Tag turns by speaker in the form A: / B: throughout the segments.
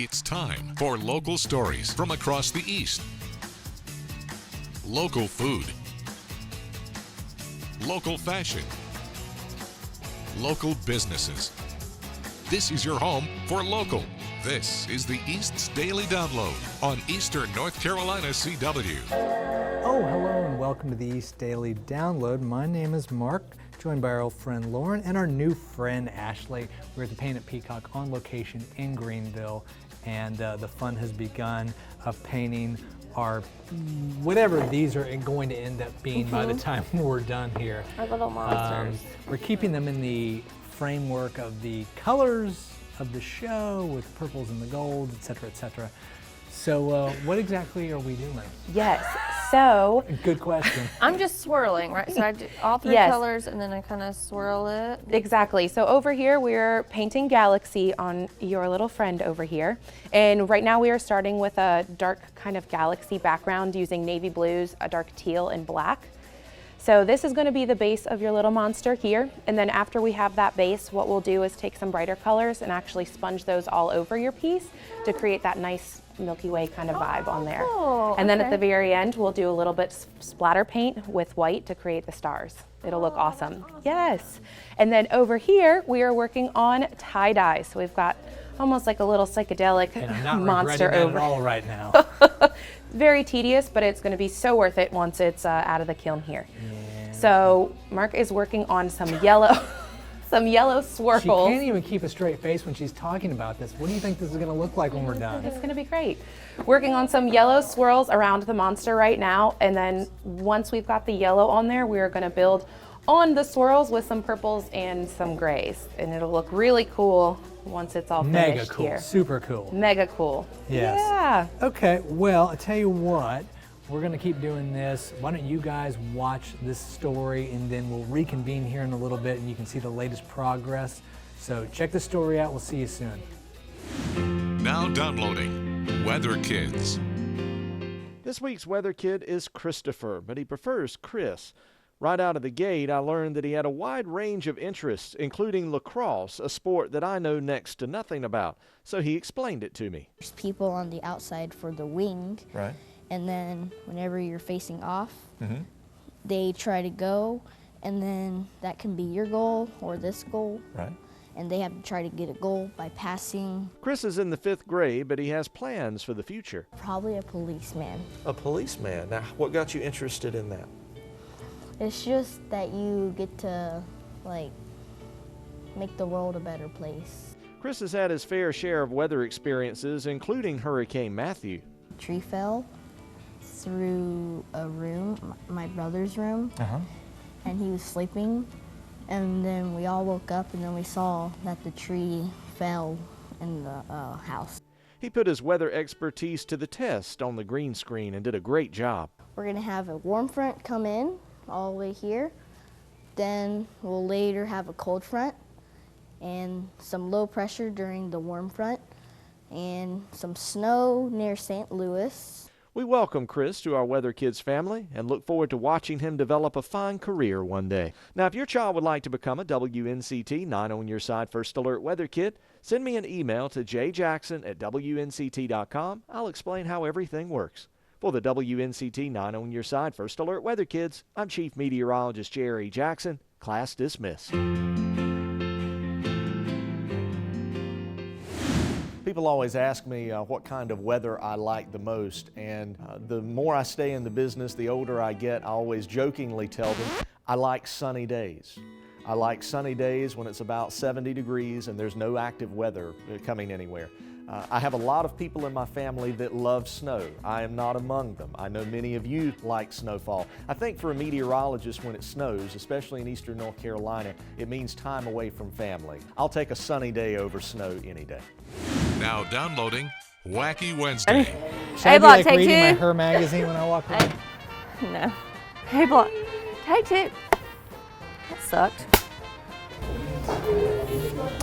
A: It's time for local stories from across the East. Local food. Local fashion. Local businesses. This is your home for local. This is the East's Daily Download on Eastern North Carolina CW.
B: Oh, hello and welcome to the East Daily Download. My name is Mark, joined by our old friend Lauren and our new friend Ashley. We're at the Paint at Peacock on location in Greenville, and the fun has begun of painting our, whatever these are going to end up being by the time we're done here.
C: Our little monsters.
B: We're keeping them in the framework of the colors of the show with the purples and the golds, etc., etc. So what exactly are we doing?
C: Yes, so
B: Good question.
C: I'm just swirling, right? So I do all three
D: Yes.
C: colors and then I kind of swirl it.
D: Exactly. So over here, we're painting Galaxy on your little friend over here. And right now we are starting with a dark kind of Galaxy background using navy blues, a dark teal, and black. So this is going to be the base of your little monster here. And then after we have that base, what we'll do is take some brighter colors and actually sponge those all over your piece to create that nice Milky Way kind of vibe on there.
C: Oh,
D: and then at
C: okay.
D: the very end, we'll do a little bit splatter paint with white to create the stars. It'll look awesome. Yes. And then over here, we are working on tie-dye. So we've got almost like a little psychedelic
B: And I'm not
D: monster
B: regretting that
D: over.
B: at all right now.
D: Very tedious, but it's going to be so worth it once it's out of the kiln here. So Mark is working on some yellow, some yellow swirls.
B: She can't even keep a straight face when she's talking about this. What do you think this is going to look like when we're done?
D: It's going to be great. Working on some yellow swirls around the monster right now, and then once we've got the yellow on there, we are going to build on the swirls with some purples and some grays, and it'll look really cool once it's all finished
B: Mega cool,
D: here.
B: super cool.
D: Mega cool.
B: Yes.
D: Yeah.
B: Okay, well, I tell you what, we're gonna keep doing this. Why don't you guys watch this story and then we'll reconvene here in a little bit and you can see the latest progress. So check the story out, we'll see you soon.
A: Now downloading Weather Kids.
E: This week's weather kid is Christopher, but he prefers Chris. Right out of the gate, I learned that he had a wide range of interests, including lacrosse, a sport that I know next to nothing about. So he explained it to me.
F: There's people on the outside for the wing,
E: Right.
F: and then whenever you're facing off, they try to go, and then that can be your goal or this goal.
E: Right.
F: And they have to try to get a goal by passing.
E: Chris is in the 5th grade, but he has plans for the future.
F: Probably a policeman.
G: A policeman. Now, what got you interested in that?
F: It's just that you get to, like, make the world a better place.
E: Chris has had his fair share of weather experiences, including Hurricane Matthew.
F: A tree fell through a room, my brother's room, and he was sleeping. And then we all woke up, and then we saw that the tree fell in the house.
E: He put his weather expertise to the test on the green screen and did a great job.
F: We're gonna have a warm front come in all the way here. Then we'll later have a cold front and some low pressure during the warm front and some snow near St. Louis.
E: We welcome Chris to our Weather Kids family and look forward to watching him develop a fine career one day. Now, if your child would like to become a WNCT 9 on your side First Alert Weather Kid, send me an email to jjackson@WNCT.com. I'll explain how everything works. For the WNCT 9 on your side First Alert Weather Kids, I'm Chief Meteorologist Jerry Jackson. Class dismissed. People always ask me what kind of weather I like the most, and the more I stay in the business, the older I get, I always jokingly tell them I like sunny days. I like sunny days when it's about 70 degrees and there's no active weather coming anywhere. I have a lot of people in my family that love snow. I am not among them. I know many of you like snowfall. I think for a meteorologist, when it snows, especially in eastern North Carolina, it means time away from family. I'll take a sunny day over snow any day.
A: Now downloading Wacky Wednesday.
B: Should I be
C: Block,
B: like
C: take
B: reading my
C: two.
B: Her magazine when I walk around?
C: No. Hey, Block. Take two. That sucked.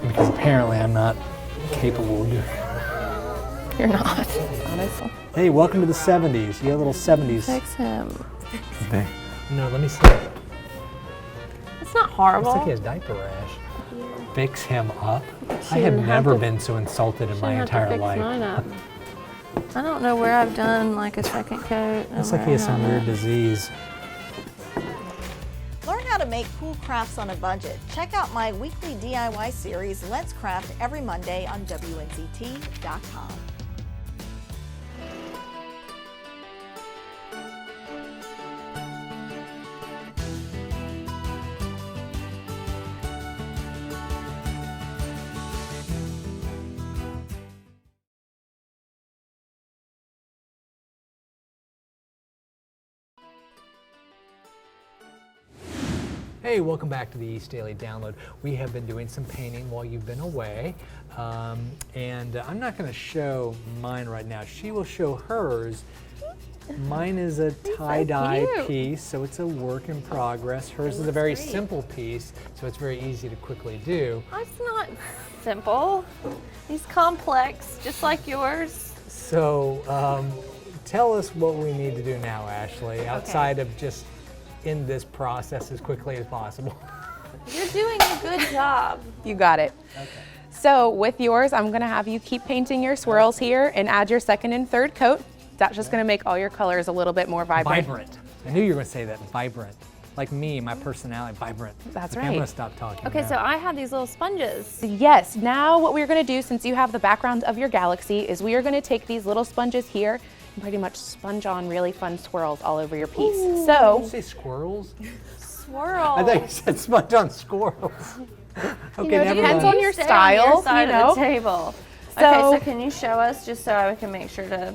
B: Because apparently I'm not capable of doing it.
C: You're not, honestly.
B: Hey, welcome to the 70s. You got a little 70s.
C: Fix him.
B: No, let me see.
C: It's not horrible.
B: Looks like he has diaper rash. Fix him up? I have never been so insulted in my entire life.
C: Mine up. I don't know where I've done like a second coat.
B: Looks like he has some weird disease.
H: Learn how to make cool crafts on a budget. Check out my weekly DIY series, Let's Craft, every Monday on WNCT.com.
B: Hey, welcome back to the East Daily Download. We have been doing some painting while you've been away, and I'm not going to show mine right now. She will show hers. Mine is a tie-dye piece, so it's a work in progress. Hers is a very simple piece, so it's very easy to quickly do.
C: It's not simple. He's complex, just like yours.
B: So tell us what we need to do now, Ashley, outside of just end this process as quickly as possible.
C: You're doing a good job.
D: You got it. Okay. So with yours, I'm gonna have you keep painting your swirls here and add your second and third coat. That's just gonna make all your colors a little bit more vibrant.
B: Vibrant. I knew you were gonna say that, vibrant. Like me, my personality, vibrant.
D: That's
B: right.
D: right.
B: I'm gonna stop talking
C: Okay,
B: now.
C: so I have these little sponges.
D: Yes, now what we're gonna do, since you have the background of your galaxy, is we are gonna take these little sponges here and pretty much sponge on really fun swirls all over your piece.
B: Did
D: So,
B: you say squirrels?
C: Swirl.
B: I thought you said sponge on squirrels. Okay,
D: know, it
B: never
D: depends
B: mind.
D: on your
C: Stay on
D: style,
C: your side
D: you
C: of
D: know.
C: the table.
D: So-
C: Okay, so can you show us just so I can make sure to...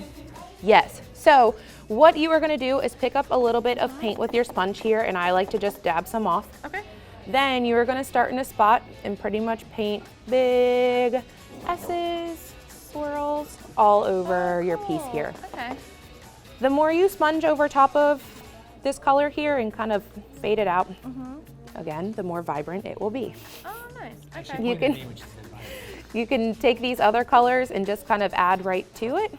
D: yes. So what you are gonna do is pick up a little bit of paint with your sponge here, and I like to just dab some off.
C: Okay.
D: Then you are gonna start in a spot and pretty much paint big S's, swirls all over your piece here.
C: Okay.
D: The more you sponge over top of this color here and kind of fade it out, again, the more vibrant it will be.
C: Oh, nice. Okay.
D: You can, you can take these other colors and just kind of add right to it.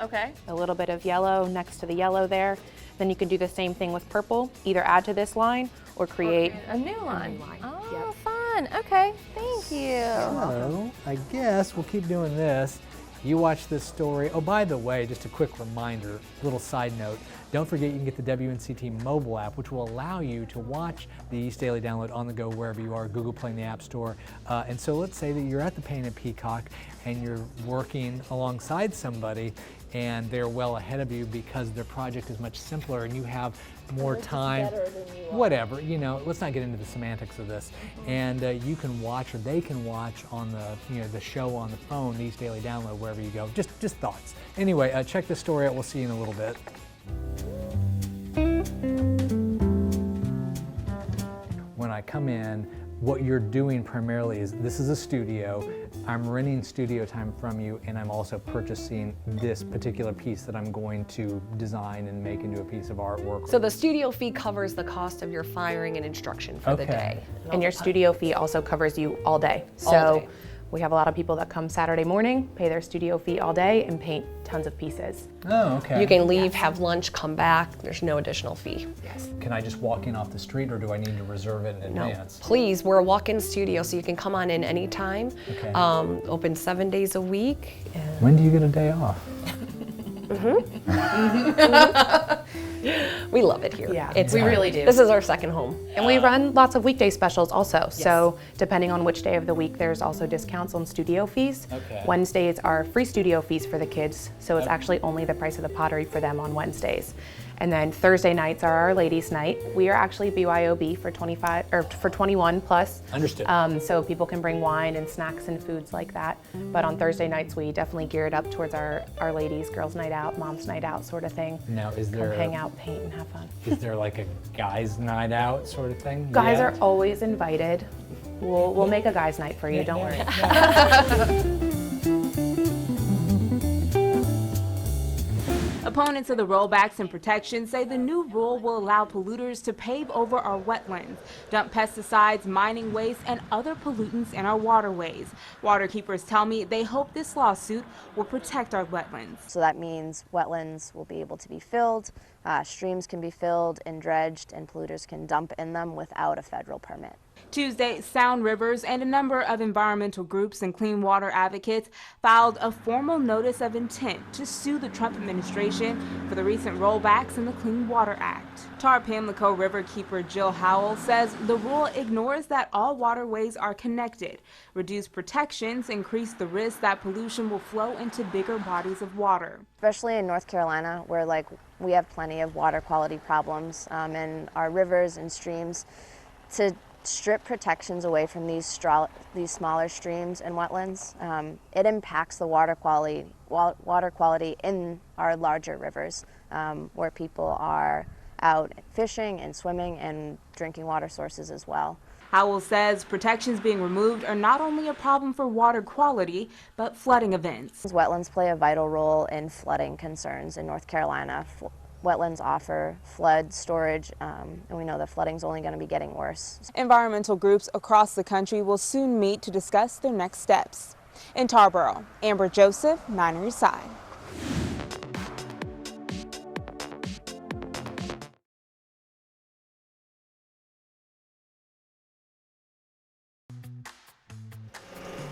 C: Okay.
D: A little bit of yellow next to the yellow there. Then you can do the same thing with purple, either add to this line or create
C: A new line.
D: line.
C: Oh, fun. Okay, thank you.
B: So, I guess we'll keep doing this. You watch this story. Oh, by the way, just a quick reminder, little side note, don't forget you can get the WNCT mobile app, which will allow you to watch the East Daily Download on the go wherever you are, Google Play in the App Store. And so let's say that you're at the Painted Peacock and you're working alongside somebody and they're well ahead of you because their project is much simpler and you have more time, whatever, you know, let's not get into the semantics of this. And you can watch, or they can watch on the, you know, the show on the phone, the East Daily Download, wherever you go. Just thoughts. Anyway, check this story out. We'll see you in a little bit. When I come in, what you're doing primarily is, this is a studio, I'm renting studio time from you, and I'm also purchasing this particular piece that I'm going to design and make into a piece of artwork.
I: So the studio fee covers the cost of your firing and instruction for the day.
D: And your studio fee also covers you all day.
I: All
D: So
I: day.
D: we have a lot of people that come Saturday morning, pay their studio fee all day, and paint tons of pieces.
B: Oh, okay.
I: You can leave, have lunch, come back. There's no additional fee.
B: Can I just walk in off the street, or do I need to reserve it in
I: No,
B: advance?
I: please, we're a walk-in studio, so you can come on in anytime.
B: Okay.
I: Open 7 days a week.
B: When do you get a day off?
I: We love it here.
D: Yeah,
I: we
C: really do.
I: This is our second home.
D: And we run lots of weekday specials also. So depending on which day of the week, there's also discounts on studio fees.
B: Okay.
D: Wednesdays are free studio fees for the kids. So it's actually only the price of the pottery for them on Wednesdays. And then Thursday nights are our ladies' night. We are actually BYOB for 25 or for 21 plus.
B: Understood.
D: So people can bring wine and snacks and foods like that. But on Thursday nights, we definitely gear it up towards our ladies, girls' night out, mom's night out sort of thing.
B: Now, is there
D: Come hang out, paint, and have fun.
B: is there like a guys' night out sort of thing?
D: Guys
B: yet?
D: are always invited. We'll make a guys' night for you, don't worry.
J: Opponents of the rollbacks and protections say the new rule will allow polluters to pave over our wetlands, dump pesticides, mining waste, and other pollutants in our waterways. Waterkeepers tell me they hope this lawsuit will protect our wetlands.
K: So that means wetlands will be able to be filled Streams can be filled and dredged, and polluters can dump in them without a federal permit.
J: Tuesday, Sound Rivers and a number of environmental groups and clean water advocates filed a formal notice of intent to sue the Trump administration for the recent rollbacks in the Clean Water Act. TAR Pamlico Riverkeeper Jill Howell says the rule ignores that all waterways are connected. Reduced protections increase the risk that pollution will flow into bigger bodies of water.
K: Especially in North Carolina, where we have plenty of water quality problems in our rivers and streams. To strip protections away from these smaller streams and wetlands, it impacts the water quality in our larger rivers, where people are out fishing and swimming and drinking water sources as well.
J: Howell says protections being removed are not only a problem for water quality, but flooding events.
K: Wetlands play a vital role in flooding concerns in North Carolina. Wetlands offer flood storage, and we know that flooding is only going to be getting worse.
J: Environmental groups across the country will soon meet to discuss their next steps. In Tarboro, Amber Joseph, 9 News Side.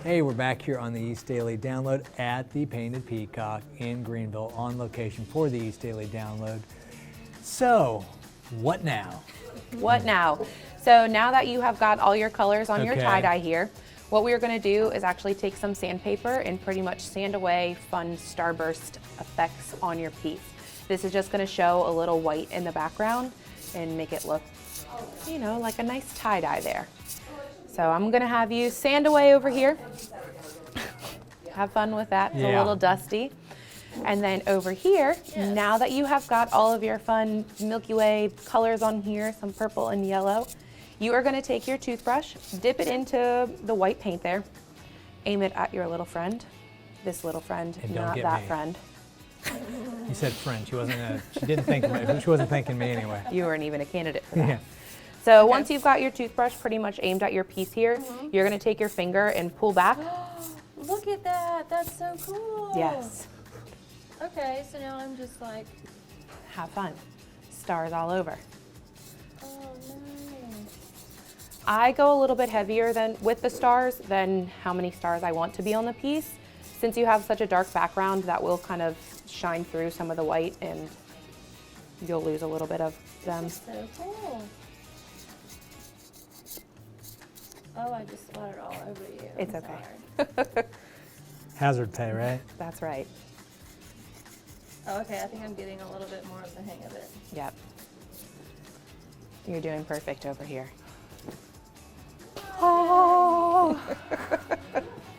B: Hey, we're back here on the East Daily Download at the Painted Peacock in Greenville, on location for the East Daily Download. So, what now?
D: What now? So now that you have got all your colors on your tie-dye here, what we're going to do is actually take some sandpaper and pretty much sand away fun starburst effects on your piece. This is just going to show a little white in the background and make it look, you know, like a nice tie-dye there. So I'm going to have you sand away over here. Have fun with that. It's a little dusty. And then over here, now that you have got all of your fun Milky Way colors on here, some purple and yellow, you are going to take your toothbrush, dip it into the white paint there, aim it at your little friend, this little friend, not that friend.
B: You said friend. She didn't think she wasn't thinking me anyway.
D: You weren't even a candidate for that. So once you've got your toothbrush pretty much aimed at your piece here, you're going to take your finger and pull back.
C: Look at that. That's so cool.
D: Yes.
C: Okay, so now I'm just like...
D: Have fun. Stars all over.
C: Oh, nice.
D: I go a little bit heavier with the stars than how many stars I want to be on the piece. Since you have such a dark background, that will kind of shine through some of the white and you'll lose a little bit of them.
C: This is so cool. Oh, I just splattered all over you.
D: It's
C: I'm
D: okay.
C: sorry.
B: Hazard pay, right?
D: That's right.
C: Oh, okay, I think I'm getting a little bit more of the hang of it.
D: Yep. You're doing perfect over here.
B: Oh.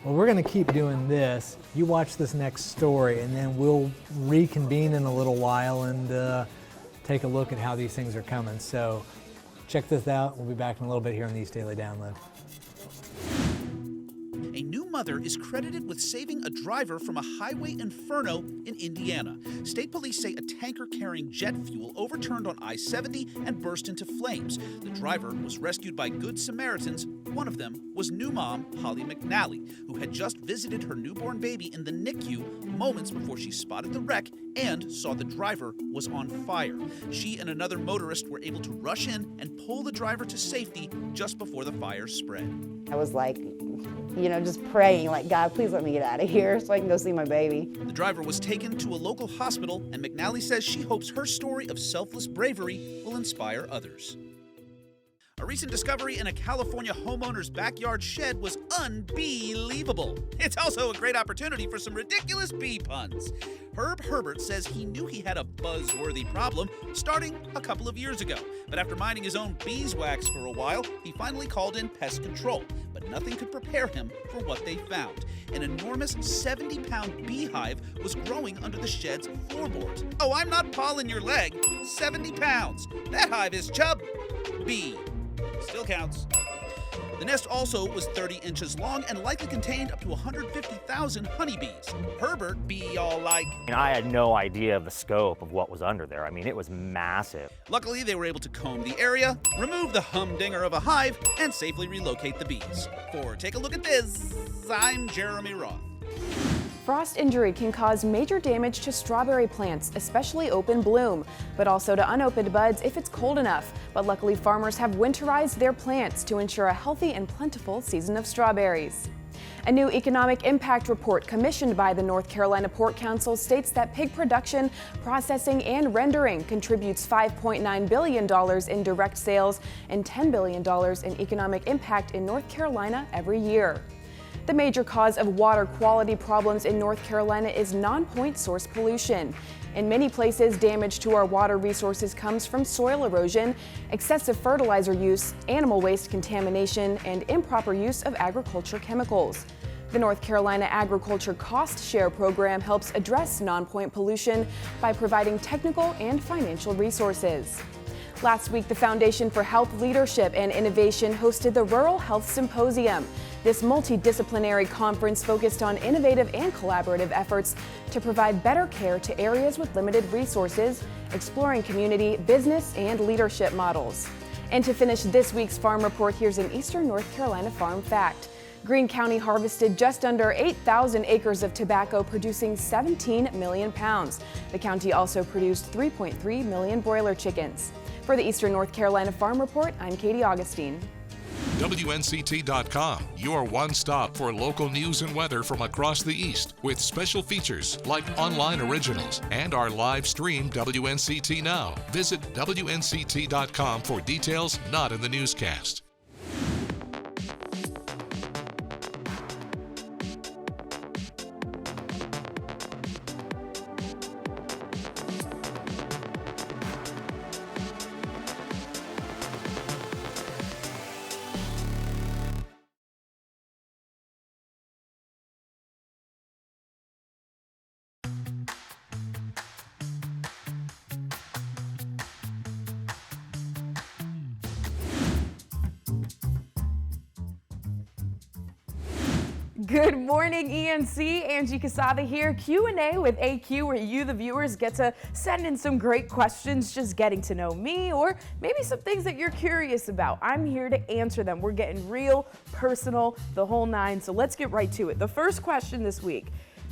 B: Well, we're going to keep doing this. You watch this next story, and then we'll reconvene in a little while and take a look at how these things are coming. So check this out. We'll be back in a little bit here on the East Daily Download.
L: A new mother is credited with saving a driver from a highway inferno in Indiana. State police say a tanker carrying jet fuel overturned on I-70 and burst into flames. The driver was rescued by Good Samaritans. One of them was new mom Holly McNally, who had just visited her newborn baby in the NICU moments before she spotted the wreck and saw the driver was on fire. She and another motorist were able to rush in and pull the driver to safety just before the fire spread.
M: I was like, you know, just praying, like, God, please let me get out of here so I can go see my baby.
L: The driver was taken to a local hospital, and McNally says she hopes her story of selfless bravery will inspire others. A recent discovery in a California homeowner's backyard shed was unbelievable. It's also a great opportunity for some ridiculous bee puns. Herb Herbert says he knew he had a buzzworthy problem starting a couple of years ago. But after mining his own beeswax for a while, he finally called in pest control. But nothing could prepare him for what they found. An enormous 70-pound beehive was growing under the shed's floorboards. Oh, I'm not pawing your leg. 70 pounds. That hive is chub-bee. Still counts. The nest also was 30 inches long and likely contained up to 150,000 honeybees. Herbert be all like...
N: I had no idea of the scope of what was under there. I mean, it was massive.
L: Luckily, they were able to comb the area, remove the humdinger of a hive, and safely relocate the bees. For Take a Look at This, I'm Jeremy Roth.
O: Frost injury can cause major damage to strawberry plants, especially open bloom, but also to unopened buds if it's cold enough. But luckily, farmers have winterized their plants to ensure a healthy and plentiful season of strawberries. A new economic impact report commissioned by the North Carolina Pork Council states that pig production, processing, and rendering contributes $5.9 billion in direct sales and $10 billion in economic impact in North Carolina every year. The major cause of water quality problems in North Carolina is non-point source pollution. In many places, damage to our water resources comes from soil erosion, excessive fertilizer use, animal waste contamination, and improper use of agriculture chemicals. The North Carolina Agriculture Cost Share Program helps address non-point pollution by providing technical and financial resources. Last week, the Foundation for Health Leadership and Innovation hosted the Rural Health Symposium. This multidisciplinary conference focused on innovative and collaborative efforts to provide better care to areas with limited resources, exploring community, business, and leadership models. And to finish this week's Farm Report, here's an Eastern North Carolina farm fact. Greene County harvested just under 8,000 acres of tobacco, producing 17 million pounds. The county also produced 3.3 million broiler chickens. For the Eastern North Carolina Farm Report, I'm Katie Augustine.
A: WNCT.com, your one stop for local news and weather from across the East, with special features like online originals and our live stream WNCT Now. Visit WNCT.com for details not in the newscast.
O: Good morning, ENC. Angie Casada here. Q&A with AQ, where you, the viewers, get to send in some great questions, just getting to know me, or maybe some things that you're curious about. I'm here to answer them. We're getting real, personal, the whole nine. So let's get right to it. The first question this week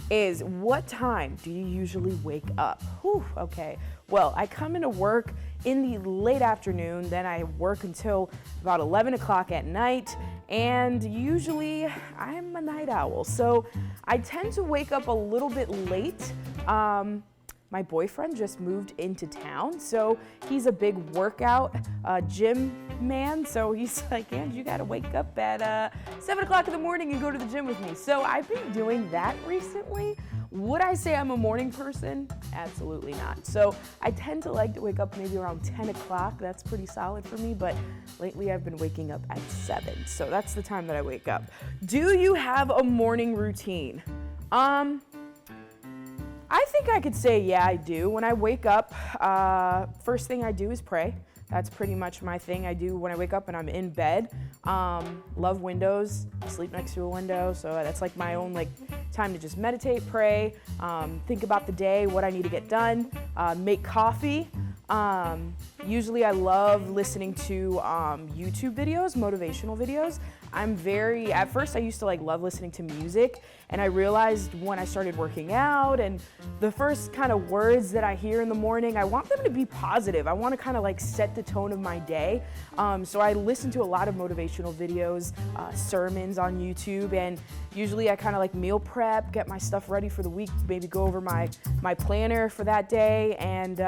O: is, what time do you usually wake up? Whew, okay. Well, I come into work in the late afternoon, then I work until about 11 o'clock at night, and usually I'm a night owl, so I tend to wake up a little bit late. My boyfriend just moved into town, so he's a big workout gym man, so he's like, Angie, you gotta wake up at 7 o'clock in the morning and go to the gym with me. So I've been doing that recently. Would I say I'm a morning person? Absolutely not. So I tend to like to wake up maybe around 10 o'clock. That's pretty solid for me, but lately I've been waking up at 7. So that's the time that I wake up. Do you have a morning routine? I think I could say, yeah, I do. When I wake up, first thing I do is pray. That's pretty much my thing I do when I wake up and I'm in bed. Love windows, sleep next to a window, so that's like my own time to just meditate, pray, think about the day, what I need to get done, make coffee. Usually I love listening to YouTube videos, motivational videos. At first I used to love listening to music, and I realized when I started working out and the first kind of words that I hear in the morning, I want them to be positive. I want to kind of set the tone of my day. So I listen to a lot of motivational videos, sermons on YouTube, and usually I kind of meal prep, get my stuff ready for the week, maybe go over my planner for that day, and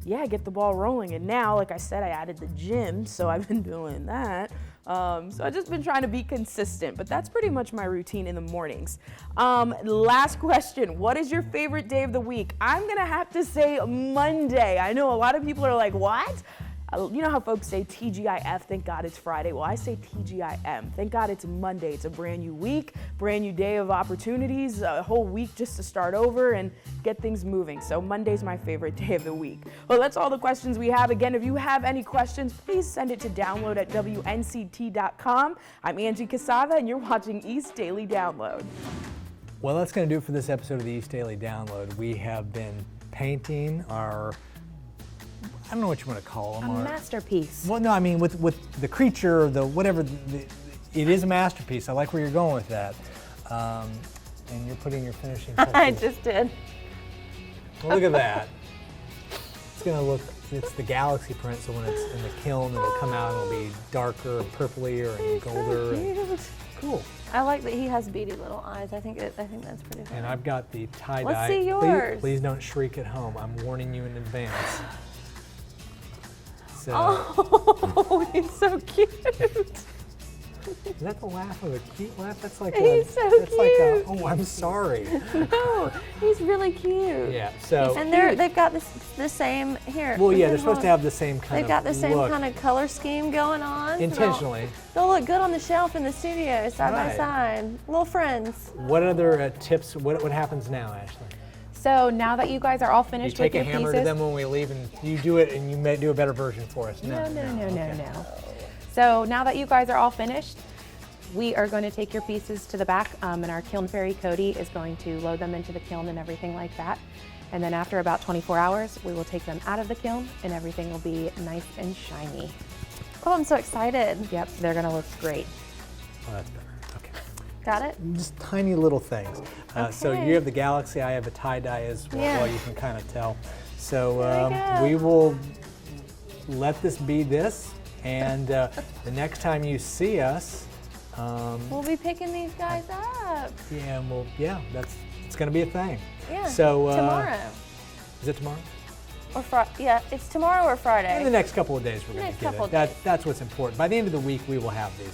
O: yeah, get the ball rolling. And now, like I said, I added the gym, so I've been doing that. So I've just been trying to be consistent, but that's pretty much my routine in the mornings. Last question, what is your favorite day of the week? I'm gonna have to say Monday. I know a lot of people are like, what? You know how folks say TGIF, thank God it's Friday. Well, I say TGIM, thank God it's Monday. It's a brand new week, brand new day of opportunities, a whole week just to start over and get things moving. So Monday's my favorite day of the week. Well, that's all the questions we have. Again, if you have any questions, please send it to download at WNCT.com. I'm Angie Casada, and you're watching East Daily Download.
B: Well, that's going to do it for this episode of the East Daily Download. We have been painting our, I don't know what you want to call them.
D: A masterpiece.
B: Well, no, I mean with the creature, the whatever, it is a masterpiece. I like where you're going with that. and you're putting your finishing touches.
C: I just did.
B: Well, look at that. It's gonna look, it's the galaxy print, so when it's in the kiln, it'll come out and it'll be darker, purplier, and golder. And cool.
C: I like that he has beady little eyes. I think that's pretty fun.
B: And I've got the tie-dye.
C: Let's see yours.
B: Please don't shriek at home. I'm warning you in advance. So,
C: oh, he's so cute.
B: Is that the laugh of a cute laugh? That's like
C: he's so
B: that's
C: cute.
B: Like a, oh, I'm sorry.
C: No, he's really cute.
B: Yeah. So.
C: And they've got the same here.
B: Well, yeah, they're supposed to have the same kind
C: They've
B: of
C: got the same
B: look.
C: kind of color scheme going on.
B: Intentionally.
C: They'll look good on the shelf in the studio, side by
B: Right.
C: side. Little friends.
B: What other tips? What happens now, Ashley?
D: So now that you guys are all finished
B: You take
D: with
B: a
D: your
B: hammer
D: pieces,
B: to them when we leave, and you do it, and you may do a better version for us.
D: No.
B: Okay.
D: So now that you guys are all finished, we are going to take your pieces to the back, and our kiln fairy Cody is going to load them into the kiln and everything like that. And then after about 24 hours, we will take them out of the kiln and everything will be nice and shiny.
C: Oh, I'm so excited.
D: Yep, they're going to look great.
B: Oh, that's better. Okay.
C: Got it?
B: Just tiny little things. So
C: Okay.
B: you have the galaxy, I have a tie-dye as well,
C: Yeah.
B: you can kind of tell. So
C: There we go.
B: we will let this be this, and the next time you see us,
C: We'll be picking these guys up.
B: it's going to be a thing.
C: Yeah.
B: So
C: tomorrow.
B: Is it tomorrow?
C: Or yeah, it's tomorrow or Friday.
B: In the next couple of days, we're going
C: Next
B: to get
C: couple
B: it.
C: of days.
B: That's what's important. By the end of the week, we will have these.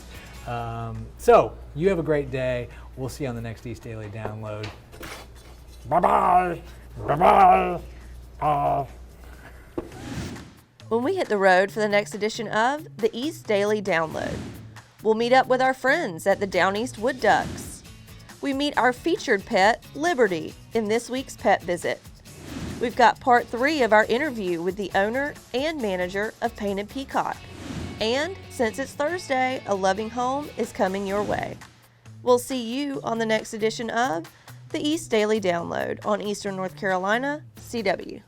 B: So you have a great day. We'll see you on the next East Daily Download. Bye-bye. Bye-bye.
H: When we hit the road for the next edition of the East Daily Download, we'll meet up with our friends at the Down East Wood Ducks. We meet our featured pet, Liberty, in this week's Pet Visit. We've got part 3 of our interview with the owner and manager of Painted Peacock. And since it's Thursday, a loving home is coming your way. We'll see you on the next edition of the East Daily Download on Eastern North Carolina, CW.